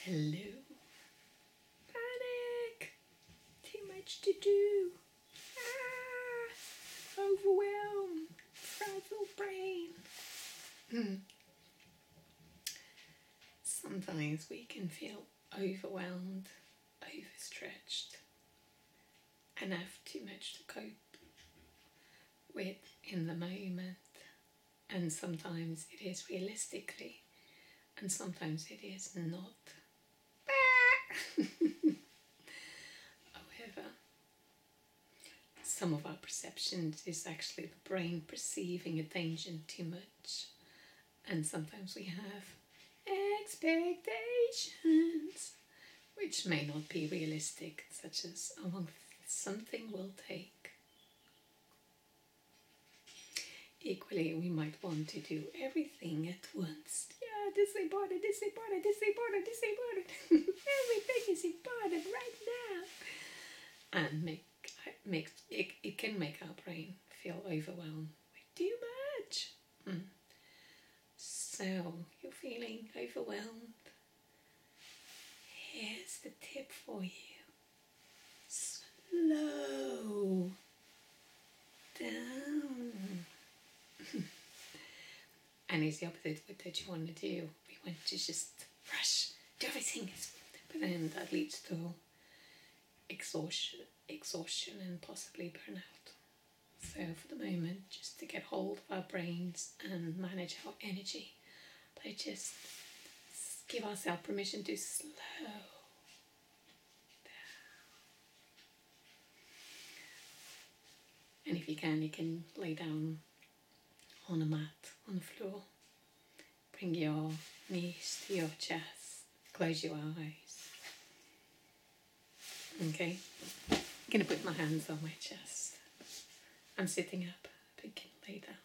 Hello. Panic. Too much to do. Overwhelmed. Frazzled brain. Sometimes we can feel overwhelmed, overstretched, and have too much to cope with in the moment. And sometimes it is realistically, and sometimes it is not. However, some of our perceptions is actually the brain perceiving attention too much, and sometimes we have expectations which may not be realistic, such as something will take. Equally, we might want to do everything at once. Yeah, this is important, this is important, this is important, this is important. Everything is important right now. And it can make our brain feel overwhelmed with too much. So, you're feeling overwhelmed? Here's the tip for you. Slow down. And it's the opposite of what you want to do. We want to just rush, do everything. But then that leads to exhaustion and possibly burnout. So for the moment, just to get hold of our brains and manage our energy, by just give ourselves permission to slow down. And if you can lay down on a mat, on the floor. Bring your knees to your chest. Close your eyes. Okay? I'm going to put my hands on my chest. I'm sitting up, but you can lay down.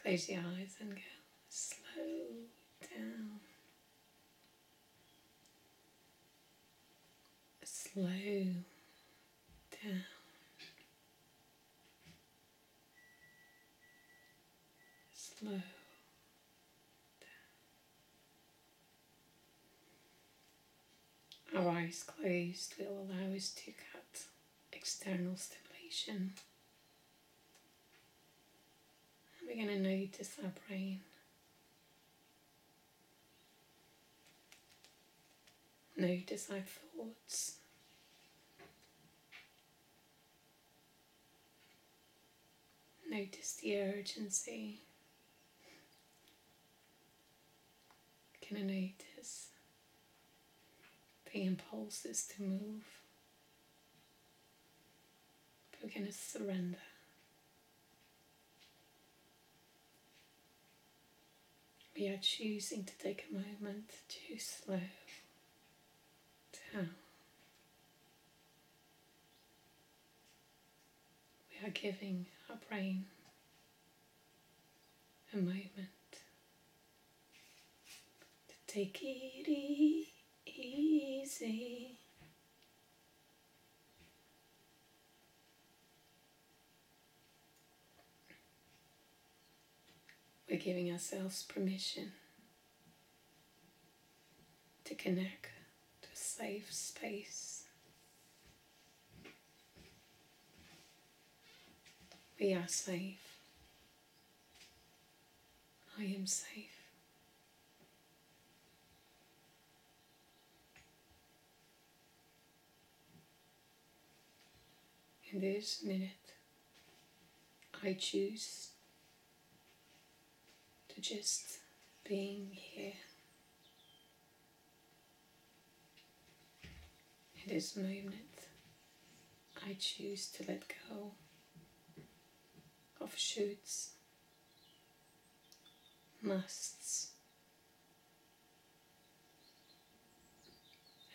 Close your eyes and go slow down. Slow down. Slow down. Our eyes closed will allow us to cut external stimulation. And we're going to notice our brain. Notice our thoughts. Notice the urgency. Can I notice the impulses to move? But we're going to surrender. We are choosing to take a moment to slow down. We are giving our brain a moment to take it easy. We're giving ourselves permission to connect to a safe space. We are safe. I am safe. In this minute, I choose to just being here. In this moment, I choose to let go of shoulds, musts,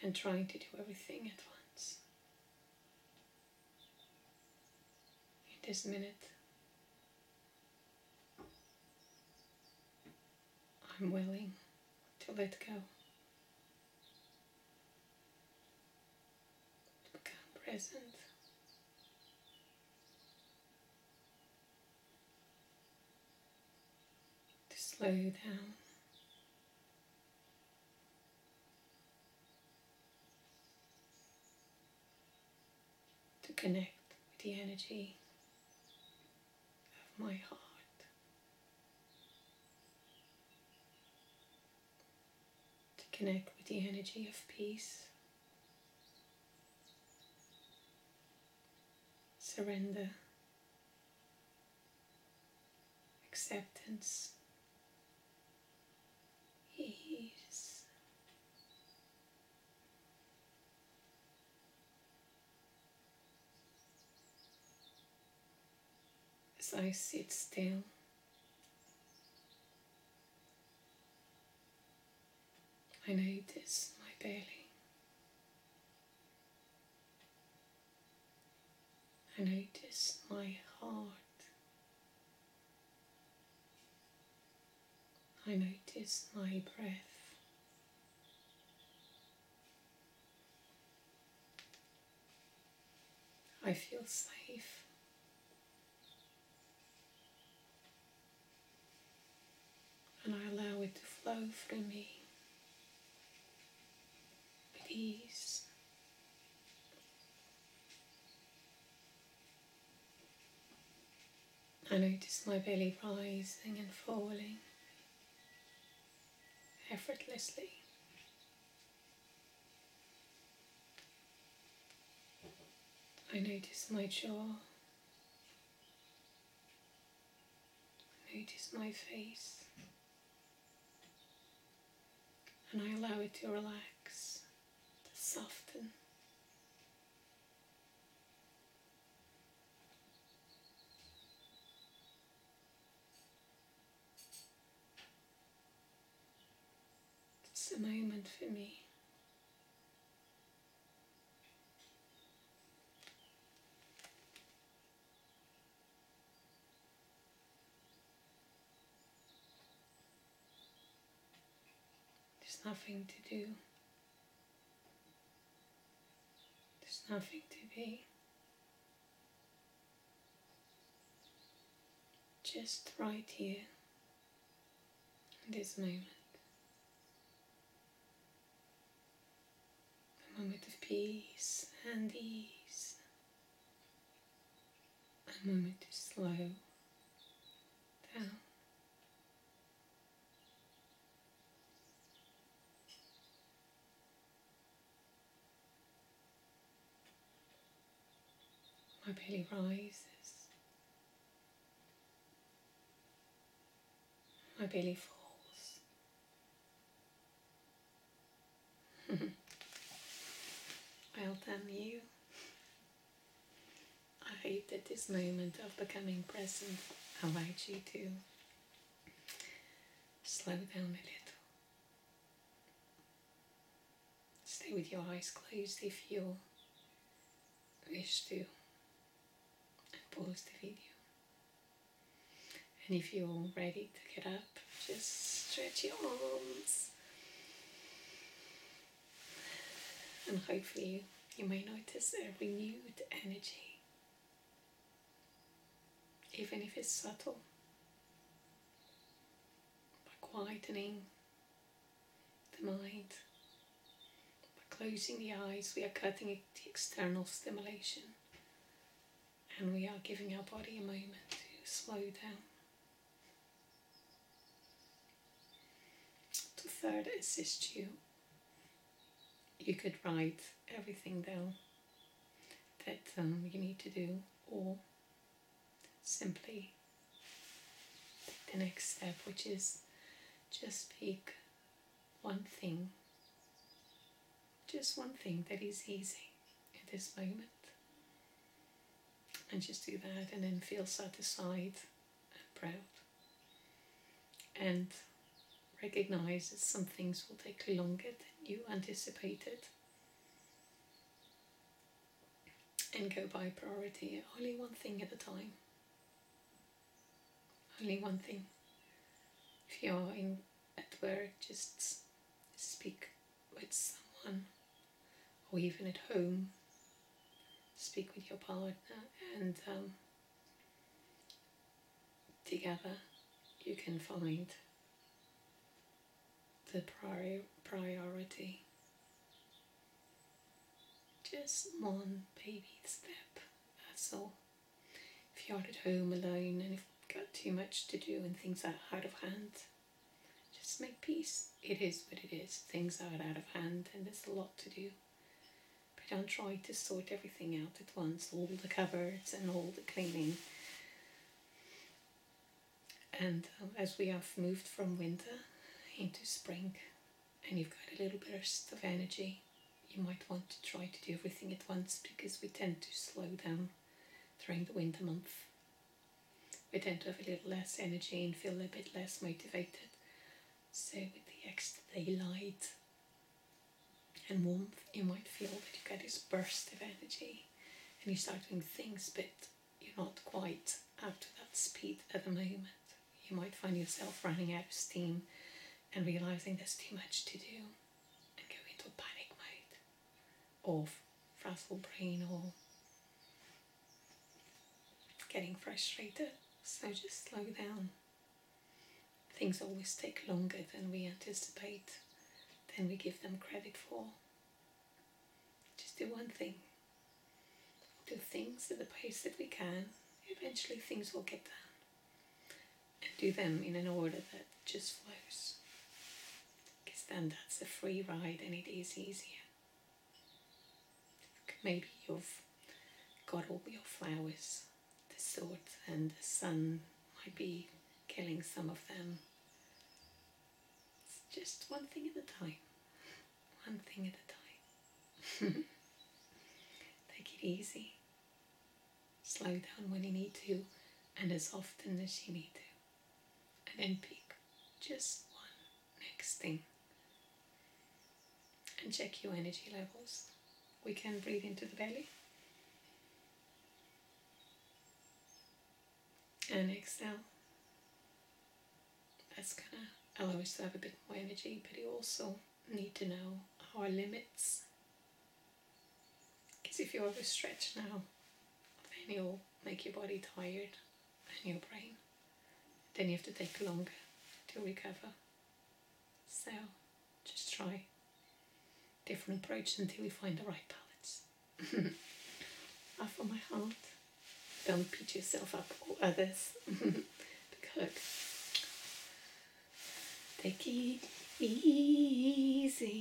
and trying to do everything at once. In this minute, I'm willing to let go, to become present. To slow down. connect with the energy of my heart, to connect with the energy of peace, surrender, acceptance, ease. As I sit still, I notice my belly. I notice my heart. I notice my breath. I feel safe. And I allow it to flow through me with ease. I notice my belly rising and falling effortlessly. I notice my jaw. I notice my face. And I allow it to relax, to soften. It's a moment for me. There's nothing to do. There's nothing to be. Just right here, in this moment. A moment of peace and ease. A moment to slow down. My belly rises. My belly falls. Well done, you. I hope that this moment of becoming present allows you to slow down a little. Stay with your eyes closed if you wish to, and pause the video. And if you're ready to get up, just stretch your arms. And hopefully you may notice a renewed energy, even if it's subtle, by quietening the mind, by closing the eyes. We are cutting the external stimulation, and we are giving our body a moment to slow down. To further assist you, you could write everything down that you need to do, or simply take the next step, which is just pick one thing, just one thing that is easy at this moment, and just do that, and then feel satisfied and proud, and recognize that some things will take longer than you anticipated, and go by priority. Only one thing at a time. Only one thing. If you're at work, just speak with someone, or even at home, speak with your partner, and together you can find the priority. Just one baby step So if you're at home alone and you've got too much to do and things are out of hand, just make peace. It is what it is. Things are out of hand and there's a lot to do. But don't try to sort everything out at once, all the cupboards and all the cleaning. And as we have moved from winter into spring and you've got a little burst of energy, you might want to try to do everything at once, because we tend to slow down during the winter month. We tend to have a little less energy and feel a bit less motivated. So with the extra daylight and warmth, you might feel that you get this burst of energy and you start doing things, but you're not quite up to that speed at the moment. You might find yourself running out of steam and realizing there's too much to do and go into a panic mode, or frazzled brain, or getting frustrated. So just slow down. Things always take longer than we anticipate, than we give them credit for. Just do one thing. Do things at the pace that we can. Eventually things will get done. And do them in an order that just flows. Because then that's a free ride and it is easier. Maybe you've got all your flowers to sort and the sun might be killing some of them. It's just one thing at a time. One thing at a time. Take it easy. Slow down when you need to, and as often as you need to. And then pick just one next thing. And check your energy levels. We can breathe into the belly. And exhale. That's going to allow us to have a bit more energy, but you also need to know our limits. Because if you overstretch now, then you'll make your body tired and your brain. Then you have to take longer to recover. So just try different approach until you find the right balance. Off of my heart. Don't beat yourself up or others. Because take it easy.